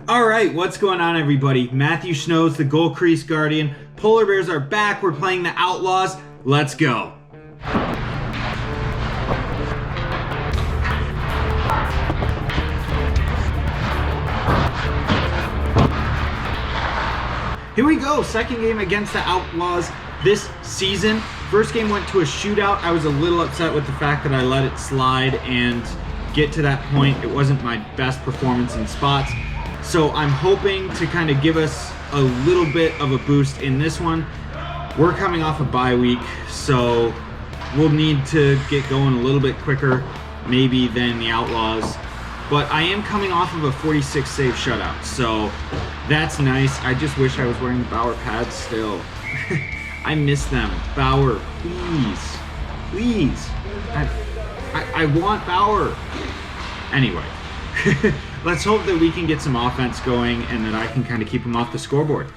All right, what's going on, everybody? Matthew Snow's the Goal Crease Guardian. Polar Bears are back. We're playing the Outlaws. Let's go. Here we go, second game against the Outlaws this season. First game went to a shootout. I was a little upset with the fact that I let it slide and get to that point. It wasn't my best performance in spots. So I'm hoping to kind of give us a little bit of a boost in this one. We're coming off a bye week, so we'll need to get going a little bit quicker maybe than the Outlaws. But I am coming off of a 46 save shutout, so that's nice. I just wish I was wearing the Bauer pads still. I miss them. Bauer, please. Please. I want Bauer. Anyway, let's hope that we can get some offense going and that I can kind of keep them off the scoreboard.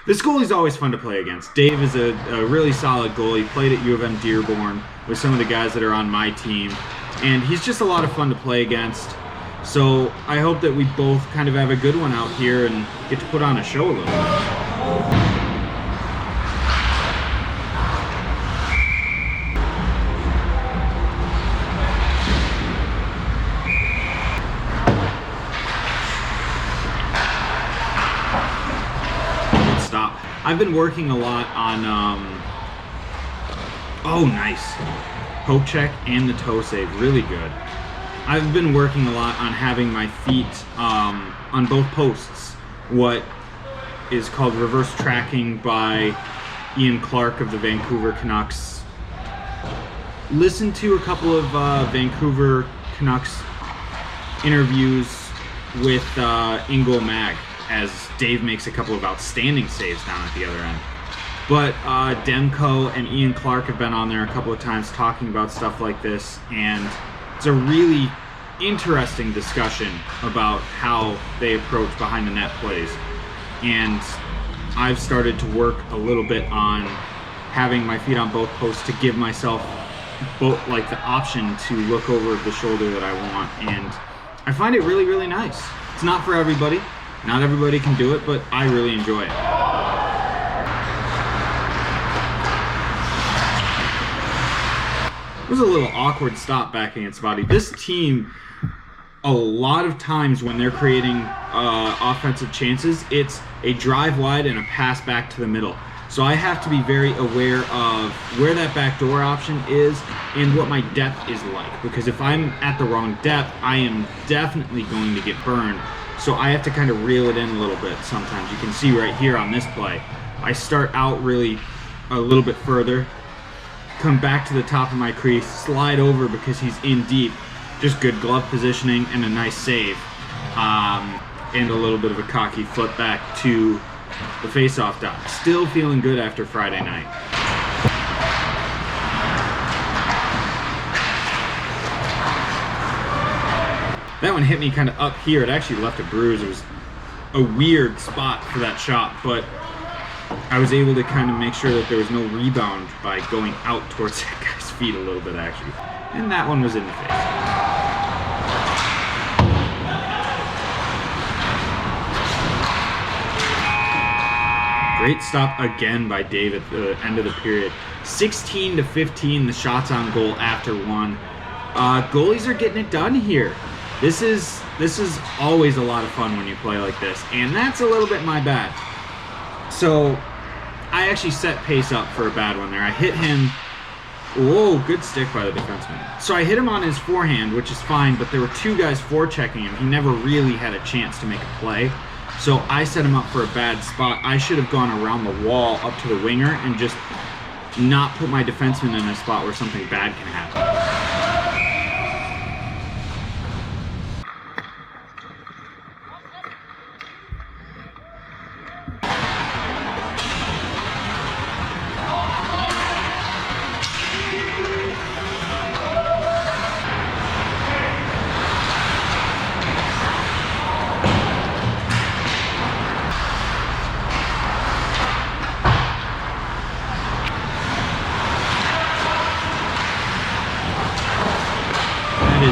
This goalie's always fun to play against. Dave is a really solid goalie. Played at U of M Dearborn with some of the guys that are on my team. And he's just a lot of fun to play against. So I hope that we both kind of have a good one out here and get to put on a show a little bit. I've been working a lot on, oh nice, poke check and the toe save, really good. I've been working a lot on having my feet on both posts, what is called reverse tracking by Ian Clark of the Vancouver Canucks. Listen to a couple of Vancouver Canucks interviews with Ingo Mag, as Dave makes a couple of outstanding saves down at the other end. But Demko and Ian Clark have been on there a couple of times talking about stuff like this, and it's a really interesting discussion about how they approach behind the net plays. And I've started to work a little bit on having my feet on both posts to give myself both like the option to look over the shoulder that I want, and I find it really, really nice. It's not for everybody. Not everybody can do it, but I really enjoy it. It was a little awkward stop back against Body. This team, a lot of times when they're creating offensive chances, it's a drive wide and a pass back to the middle. So I have to be very aware of where that backdoor option is and what my depth is like. Because if I'm at the wrong depth, I am definitely going to get burned. So I have to kind of reel it in a little bit sometimes. You can see right here on this play, I start out really a little bit further, come back to the top of my crease, slide over because he's in deep. Just good glove positioning and a nice save. And a little bit of a cocky flip back to the face-off dot. Still feeling good after Friday night. That one hit me kind of up here. It actually left a bruise. It was a weird spot for that shot, but I was able to kind of make sure that there was no rebound by going out towards that guy's feet a little bit, actually. And that one was in the face. Great stop again by Dave at the end of the period. 16-15, the shots on goal after one. Goalies are getting it done here. This is always a lot of fun when you play like this, and that's a little bit my bad. So I actually set pace up for a bad one there. I hit him. Whoa, good stick by the defenseman. So I hit him on his forehand, which is fine, but there were two guys forechecking him. He never really had a chance to make a play. So I set him up for a bad spot. I should have gone around the wall up to the winger and just not put my defenseman in a spot where something bad can happen.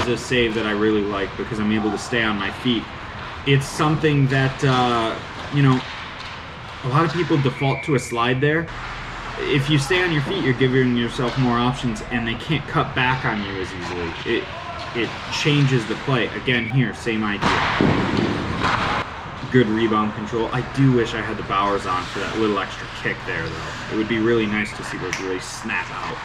a save that I really like because I'm able to stay on my feet. It's something that, you know, a lot of people default to a slide there. If you stay on your feet, you're giving yourself more options, and they can't cut back on you as easily. It changes the play. Again, here, same idea. Good rebound control. I do wish I had the Bowers on for that little extra kick there, though. It would be really nice to see those really snap out.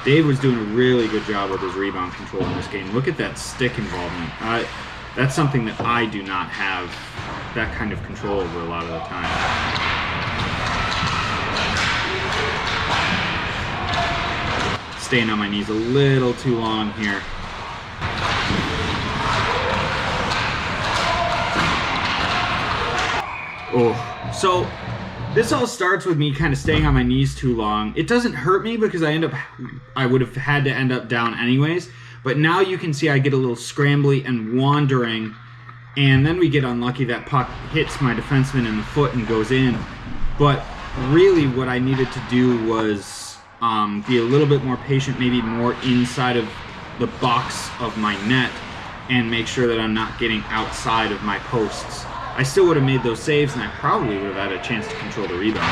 Dave was doing a really good job with his rebound control in this game. Look at that stick involvement. That's something that I do not have that kind of control over a lot of the time. Staying on my knees a little too long here. Oh, so this all starts with me kind of staying on my knees too long. It doesn't hurt me because I would have had to end up down anyways. But now you can see I get a little scrambly and wandering, and then we get unlucky. That puck hits my defenseman in the foot and goes in. But really what I needed to do was be a little bit more patient, maybe more inside of the box of my net, and make sure that I'm not getting outside of my posts. I still would have made those saves, and I probably would have had a chance to control the rebound.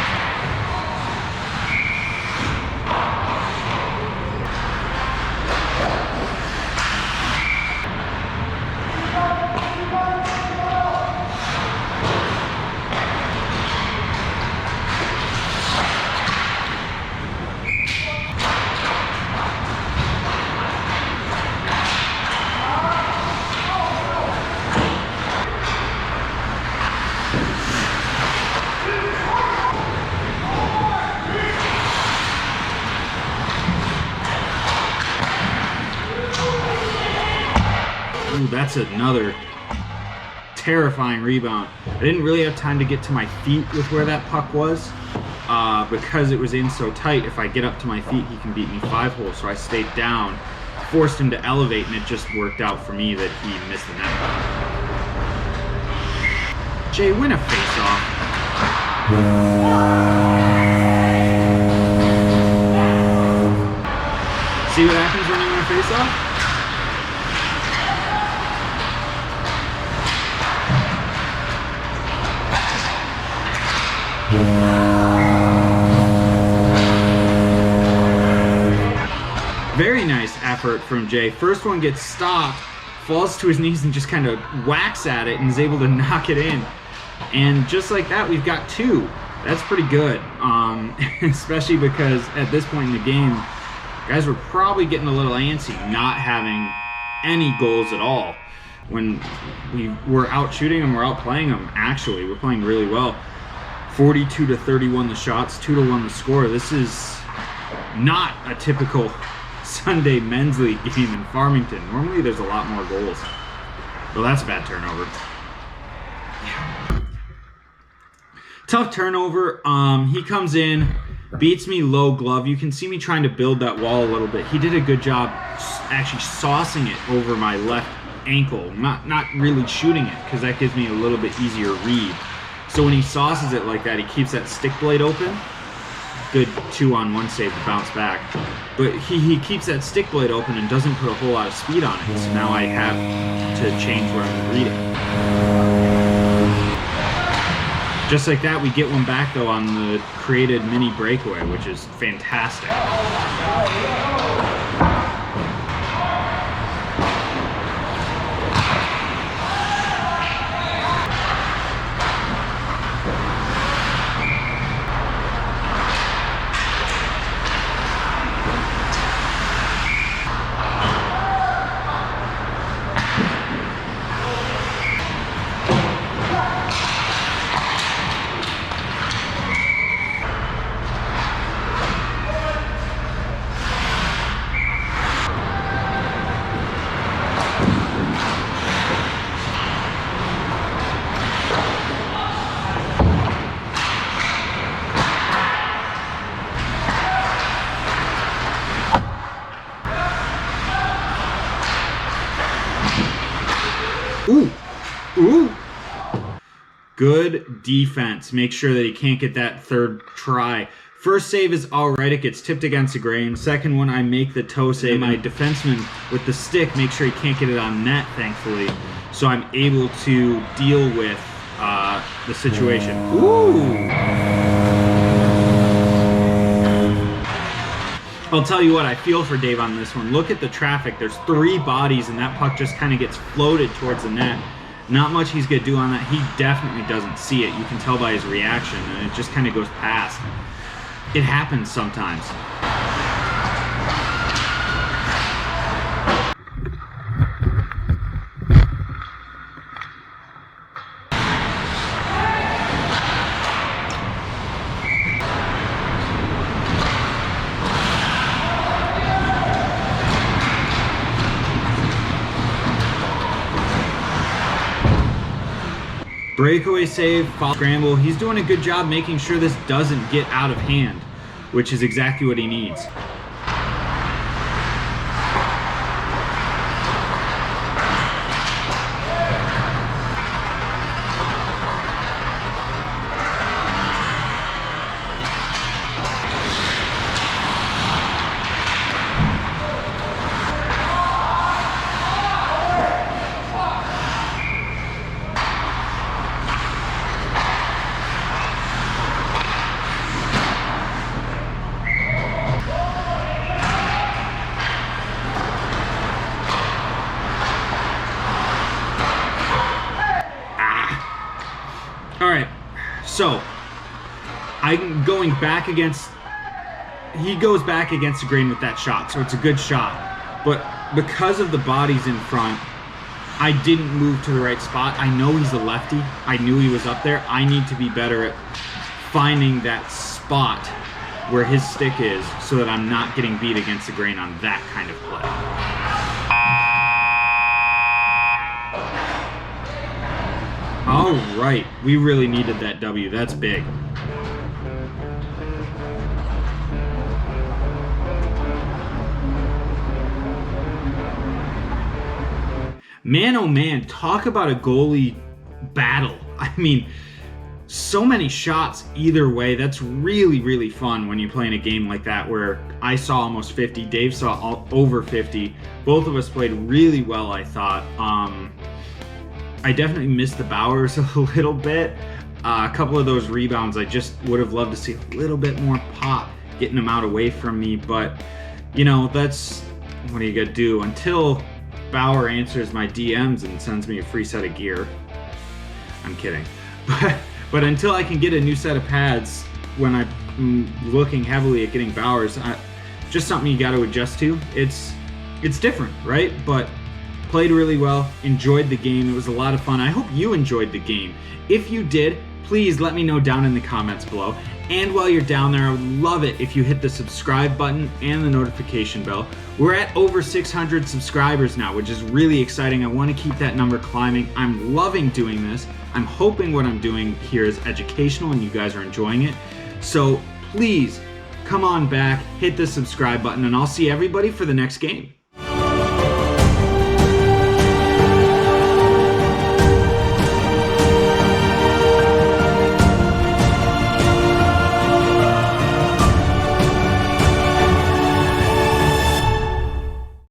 Ooh, that's another terrifying rebound. I didn't really have time to get to my feet with where that puck was because it was in so tight. If I get up to my feet, he can beat me 5-hole, so I stayed down, forced him to elevate, and it just worked out for me that he missed the net. Jay, win a face-off. See what happens when you win a face-off? Very nice effort from Jay. First one gets stopped, falls to his knees and just kind of whacks at it and is able to knock it in. And just like that, we've got 2. That's pretty good, especially because at this point in the game, guys were probably getting a little antsy not having any goals at all. When we were out shooting them, we're out playing them, actually. We're playing really well. 42-31 the shots, 2-1 the score. This is not a typical Sunday men's league game in Farmington. Normally there's a lot more goals. Well, that's a bad turnover. Yeah. Tough turnover. He comes in, beats me low glove. You can see me trying to build that wall a little bit. He did a good job actually saucing it over my left ankle, not really shooting it, because that gives me a little bit easier read. So when he sauces it like that, he keeps that stick blade open. Good 2-on-1 save to bounce back. But he keeps that stick blade open and doesn't put a whole lot of speed on it. So now I have to change where I'm reading. Just like that, we get one back, though, on the created mini breakaway, which is fantastic. Good defense. Make sure that he can't get that third try. First save is all right. It gets tipped against the grain. Second one, I make the toe save. My defenseman with the stick, make sure he can't get it on net, thankfully. So I'm able to deal with the situation. Ooh! I'll tell you what, I feel for Dave on this one. Look at the traffic. There's 3 bodies, and that puck just kind of gets floated towards the net. Not much he's going to do on that. He definitely doesn't see it. You can tell by his reaction, and it just kind of goes past. It happens sometimes. Breakaway save, foul scramble. He's doing a good job making sure this doesn't get out of hand, which is exactly what he needs. So, I'm going back against, he goes back against the grain with that shot, so it's a good shot. But because of the bodies in front, I didn't move to the right spot. I know he's a lefty. I knew he was up there. I need to be better at finding that spot where his stick is so that I'm not getting beat against the grain on that kind of play. All right, we really needed that W. That's big. Man, oh man, talk about a goalie battle. I mean, so many shots either way. That's really, really fun when you play in a game like that where I saw almost 50, Dave saw over 50. Both of us played really well, I thought. I definitely missed the Bowers a little bit. A couple of those rebounds, I just would have loved to see a little bit more pop, getting them out away from me. But, you know, that's, what are you going to do? Until Bauer answers my DMs and sends me a free set of gear. I'm kidding. But until I can get a new set of pads when I'm looking heavily at getting Bowers, just something you got to adjust to. It's different, right? But played really well, enjoyed the game. It was a lot of fun. I hope you enjoyed the game. If you did, please let me know down in the comments below. And while you're down there, I would love it if you hit the subscribe button and the notification bell. We're at over 600 subscribers now, which is really exciting. I want to keep that number climbing. I'm loving doing this. I'm hoping what I'm doing here is educational and you guys are enjoying it. So please come on back, hit the subscribe button, and I'll see everybody for the next game.